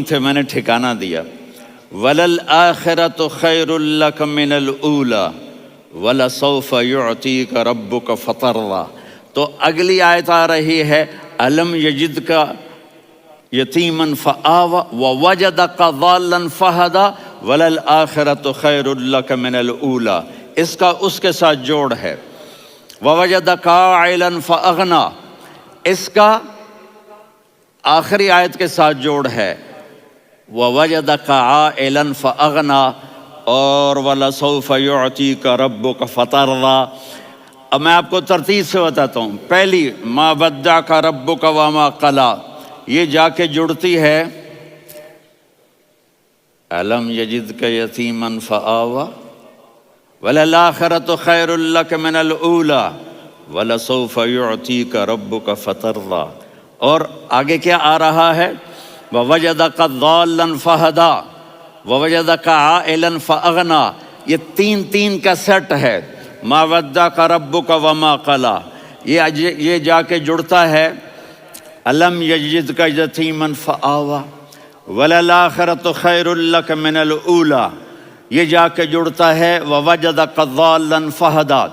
تھے میں نے ٹھکانہ دیا وَلَلْآخِرَةُ خَيْرٌ لَكَ مِنَ الْأُولَى وَلَسَوْفَ يُعْطِيكَ رَبُّكَ فَتَرْضَىٰ۔ تو اگلی آیت آ رہی ہے أَلَمْ يَجِدْكَ یتیماً فآویٰ وَوَجَدَكَ ضَالًّا فَہَدَىٰ وَلَلْآخِرَةُ خَيْرٌ لَكَ مِنَ الْأُولَىٰ۔ اس کا اس کے ساتھ جوڑ ہے وَوَجَدَكَ عَائِلًا فَأَغْنَىٰ، اس کا آخری آیت کے ساتھ جوڑ ہے وَوَجَدَكَ عَائِلًا فَأَغْنَىٰ اور وَلَسَوْفَ يُعْطِيكَ رَبُّكَ فَتَرْضَىٰ۔ اب میں آپ کو ترتیب سے بتاتا ہوں۔ پہلی مَا وَدَّعَكَ رَبُّكَ وَمَا قَلَىٰ، یہ جا کے جڑتی ہے أَلَمْ يَجِدْكَ يَتِيمًا فَآوَىٰ وَلَلْآخِرَةُ خَيْرٌ لَكَ مِنَ الْأُولَىٰ وَلَسَوْفَ يُعْطِيكَ رَبُّكَ فَتَرْضَىٰ۔ اور آگے کیا آ رہا ہے وَوَجَدَكَ ضَالًّا فَہَدَىٰ وَوَجَدَكَ عَائِلًا فَأَغْنَىٰ۔ یہ تین کا سیٹ ہے مَا وَدَّعَكَ رَبُّكَ وَمَا قَلَىٰ۔ یہ جا کے جڑتا ہے أَلَمْ يَجِدْكَ يَتِيمًا فَآوَىٰ وَلَلْآخِرَةُ خَيْرٌ لَكَ مِنَ الْأُولَىٰ، یہ جا کے جڑتا ہے وَوَجَدَكَ ضَالًّا فَہَدَىٰ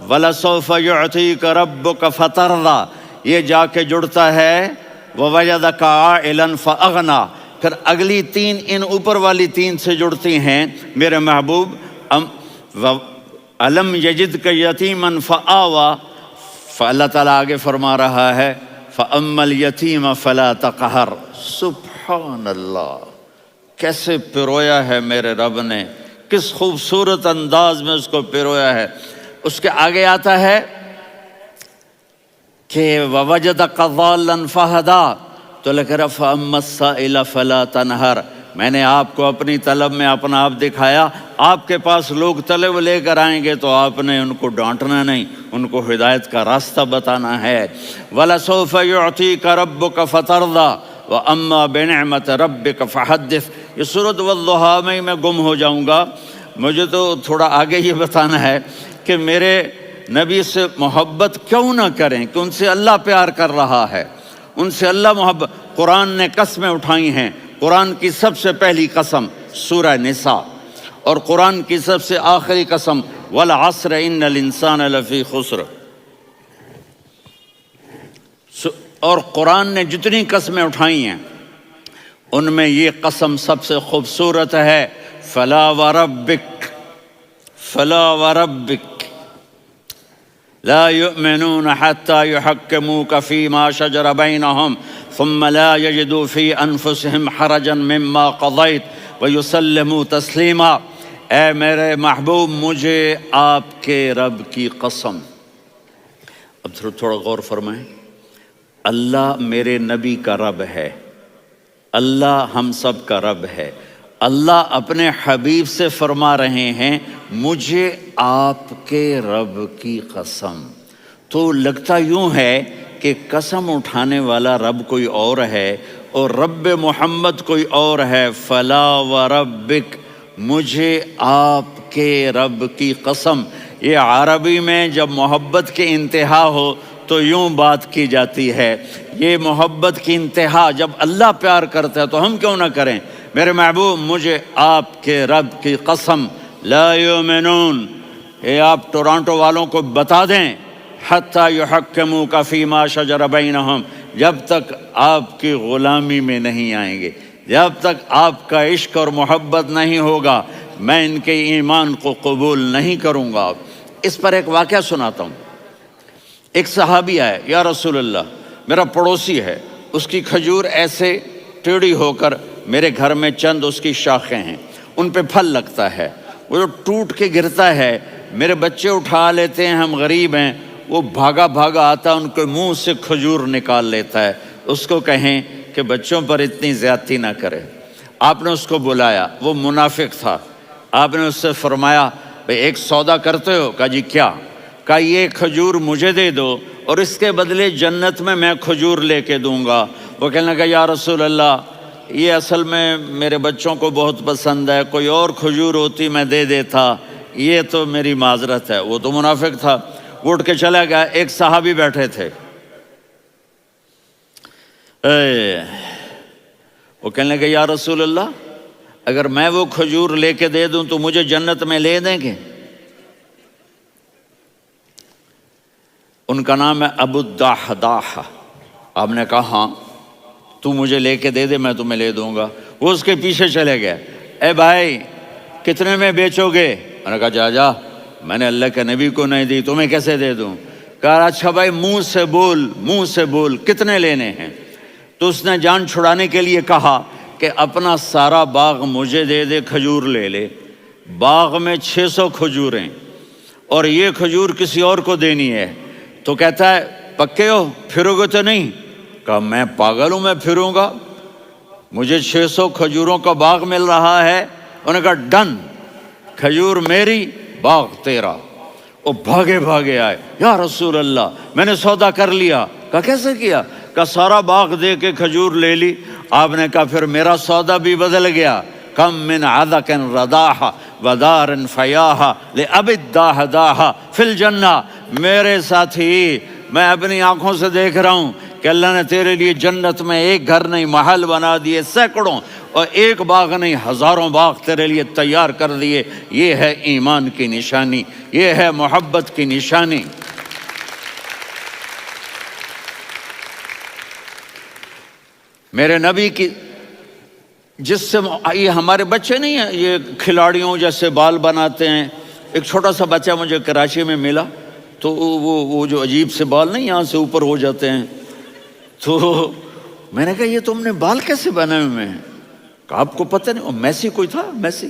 وَلَسَوْفَ يُعْطِيكَ رَبُّكَ فَتَرْضَىٰ، یہ جا کے جڑتا ہے وَوَجَدَكَ عَائِلًا فَأَغْنَىٰ۔ پھر اگلی تین ان اوپر والی تین سے جڑتی ہیں میرے محبوب أَلَمْ يَجِدْكَ يَتِيمًا فَآوَىٰ، فاللہ تعالیٰ آگے فرما رہا ہے فَأَمَّا الْيَتِيمَ فَلَا تَقْهَرْ۔ سبحان اللہ، کیسے پرویا ہے میرے رب نے، کس خوبصورت انداز میں اس کو پرویا ہے۔ اس کے آگے آتا ہے کہ وَوَجَدَكَ ضَالًّا فَہَدَىٰ، تو لکھ رہا فَأَمَّا السَّائِلَ فَلَا تَنْهَرْ، میں نے آپ کو اپنی طلب میں اپنا آپ دکھایا۔ آپ کے پاس لوگ طلب لے کر آئیں گے تو آپ نے ان کو ڈانٹنا نہیں، ان کو ہدایت کا راستہ بتانا ہے۔ وَلَسَوْفَ يُعْطِيكَ رَبُّكَ فَتَرْضَىٰ وَأَمَّا بِنِعْمَةِ رَبِّكَ فَحَدِّثْ۔ یہ سورۃ والضحیٰ میں گم ہو جاؤں گا، مجھے تو تھوڑا آگے یہ بتانا ہے کہ میرے نبی سے محبت کیوں نہ کریں، کہ ان سے اللہ پیار کر رہا ہے، ان سے اللہ محبت۔ قرآن نے قسمیں اٹھائی ہیں، قرآن کی سب سے پہلی قسم سورہ نساء، اور قرآن کی سب سے آخری قسم وَالْعَصْرِ إِنَّ الْإِنسَانَ لَفِي خُسْرٍ۔ اور قرآن نے جتنی قسمیں اٹھائی ہیں ان میں یہ قسم سب سے خوبصورت ہے فَلَا وَرَبِّكَ فَلَا وَرَبِّكَ لَا يُؤْمِنُونَ حَتَّى يُحَكِّمُوكَ فِي مَا شَجَرَ بَيْنَهُمْ ثُمَّ لَا يَجِدُوا فِي أَنفُسِهِمْ حَرَجًا مِّمَّا قَضَيْتَ وَيُسَلِّمُوا تَسْلِيمًا۔ اے میرے محبوب، مجھے آپ کے رب کی قسم۔ اب تھوڑا غور فرمائیں، اللہ میرے نبی کا رب ہے، اللہ ہم سب کا رب ہے۔ اللہ اپنے حبیب سے فرما رہے ہیں مجھے آپ کے رب کی قسم۔ تو لگتا یوں ہے کہ قسم اٹھانے والا رب کوئی اور ہے اور رب محمد کوئی اور ہے۔ فلا وربک، مجھے آپ کے رب کی قسم۔ یہ عربی میں جب محبت کی انتہا ہو تو یوں بات کی جاتی ہے، یہ محبت کی انتہا جب اللہ پیار کرتا ہے تو ہم کیوں نہ کریں۔ میرے محبوب، مجھے آپ کے رب کی قسم لا یؤمنون، یہ آپ ٹورانٹو والوں کو بتا دیں حتی یحکموک فیما شجر بینہم، جب تک آپ کی غلامی میں نہیں آئیں گے، جب تک آپ کا عشق اور محبت نہیں ہوگا، میں ان کے ایمان کو قبول نہیں کروں گا۔ اس پر ایک واقعہ سناتا ہوں۔ ایک صحابی آئے، یا رسول اللہ، میرا پڑوسی ہے، اس کی کھجور ایسے ٹیڑھی ہو کر میرے گھر میں چند اس کی شاخیں ہیں، ان پہ پھل لگتا ہے، وہ جو ٹوٹ کے گرتا ہے میرے بچے اٹھا لیتے ہیں، ہم غریب ہیں، وہ بھاگا بھاگا آتا ہے ان کے منہ سے کھجور نکال لیتا ہے۔ اس کو کہیں کہ بچوں پر اتنی زیادتی نہ کرے۔ آپ نے اس کو بلایا، وہ منافق تھا، آپ نے اس سے فرمایا بھئی ایک سودا کرتے ہو؟ کہا جی کیا؟ کہا یہ کھجور مجھے دے دو اور اس کے بدلے جنت میں کھجور لے کے دوں گا۔ وہ کہنے لگا یا رسول اللہ، یہ اصل میں میرے بچوں کو بہت پسند ہے، کوئی اور کھجور ہوتی میں دے دیتا، یہ تو میری معذرت ہے۔ وہ تو منافق تھا، وہ اٹھ کے چلا گیا۔ ایک صحابی بیٹھے تھے، وہ کہنے لگے یا رسول اللہ اگر میں وہ کھجور لے کے دے دوں تو مجھے جنت میں لے دیں گے؟ ان کا نام ہے ابو الدحداح۔ آپ نے کہا ہاں تو مجھے لے کے دے دے میں تمہیں لے دوں گا۔ وہ اس کے پیچھے چلے گئے، اے بھائی کتنے میں بیچو گے؟ میں نے کہا جا میں نے اللہ کے نبی کو نہیں دی تمہیں کیسے دے دوں؟ کہا اچھا بھائی منہ سے بول کتنے لینے ہیں؟ تو اس نے جان چھڑانے کے لیے کہا کہ اپنا سارا باغ مجھے دے دے، کھجور لے لے۔ باغ میں 600 کھجوریں اور یہ کھجور کسی اور کو دینی ہے۔ تو کہتا ہے پکے ہو پھرو گے تو نہیں؟ کہا میں پاگل ہوں میں پھروں گا، مجھے 600 کھجوروں کا باغ مل رہا ہے۔ انہوں نے کہا ڈن، کھجور میری باغ تیرا۔ وہ بھاگے آئے، یا رسول اللہ میں نے سودا کر لیا۔ کہا کیسے کیا؟ کہا سارا باغ دے کے کھجور لے لی۔ آپ نے کہا پھر میرا سودا بھی بدل گیا، کم من عدق رداح ودار فیاح لأبی الدحداح فی الجنہ۔ میرے ساتھی میں اپنی آنکھوں سے دیکھ رہا ہوں کہ اللہ نے تیرے لیے جنت میں ایک گھر نہیں محل بنا دیے سینکڑوں، اور ایک باغ نہیں ہزاروں باغ تیرے لیے تیار کر دیے۔ یہ ہے ایمان کی نشانی، یہ ہے محبت کی نشانی۔ میرے نبی کی جس سے یہ ہمارے بچے نہیں ہیں یہ کھلاڑیوں جیسے بال بناتے ہیں۔ ایک چھوٹا سا بچہ مجھے کراچی میں ملا تو وہ جو عجیب سے بال نہیں یہاں سے اوپر ہو جاتے ہیں، تو میں نے کہا یہ تم نے بال کیسے بنائے ہوئے ہیں؟ کہا آپ کو پتہ نہیں؟ میسی کوئی تھا میسی؟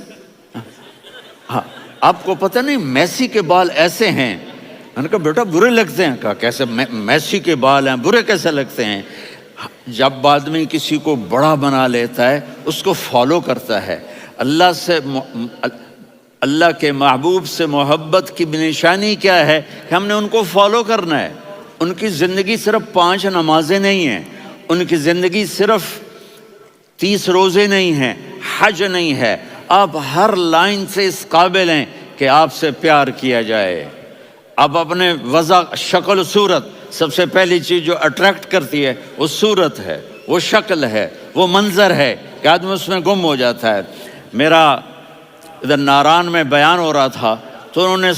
ہاں آپ کو پتہ نہیں میسی کے بال ایسے ہیں؟ میں نے کہا بیٹا برے لگتے ہیں۔ کہا کیسے میسی کے بال ہیں برے کیسے لگتے ہیں؟ جب آدمی کسی کو بڑا بنا لیتا ہے اس کو فالو کرتا ہے۔ اللہ کے محبوب سے محبت کی نشانی کیا ہے کہ ہم نے ان کو فالو کرنا ہے۔ ان کی زندگی صرف 5 نمازیں نہیں ہیں، ان کی زندگی صرف 30 روزے نہیں ہیں، حج نہیں ہے۔ آپ ہر لائن سے اس قابل ہیں کہ آپ سے پیار کیا جائے۔ آپ اپنے وضع شکل و صورت، سب سے پہلی چیز جو اٹریکٹ کرتی ہے وہ صورت ہے، وہ شکل ہے، وہ منظر ہے کہ آدمی اس میں گم ہو جاتا ہے۔ میرا ادھر ناران میں بیان ہو رہا تھا تو انہوں نے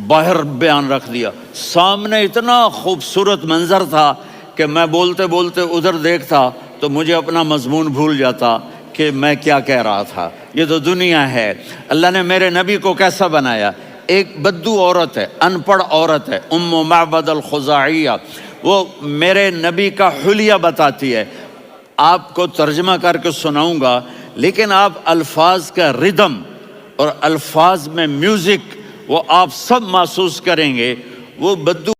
باہر بیان رکھ دیا، سامنے اتنا خوبصورت منظر تھا کہ میں بولتے بولتے ادھر دیکھتا تو مجھے اپنا مضمون بھول جاتا کہ میں کیا کہہ رہا تھا۔ یہ تو دنیا ہے۔ اللہ نے میرے نبی کو کیسا بنایا؟ ایک بدو عورت ہے، ان پڑھ عورت ہے، ام معبد الخزاعیہ، وہ میرے نبی کا حلیہ بتاتی ہے۔ آپ کو ترجمہ کر کے سناؤں گا لیکن آپ الفاظ کا ردم اور الفاظ میں میوزک وہ آپ سب محسوس کریں گے۔ وہ بدو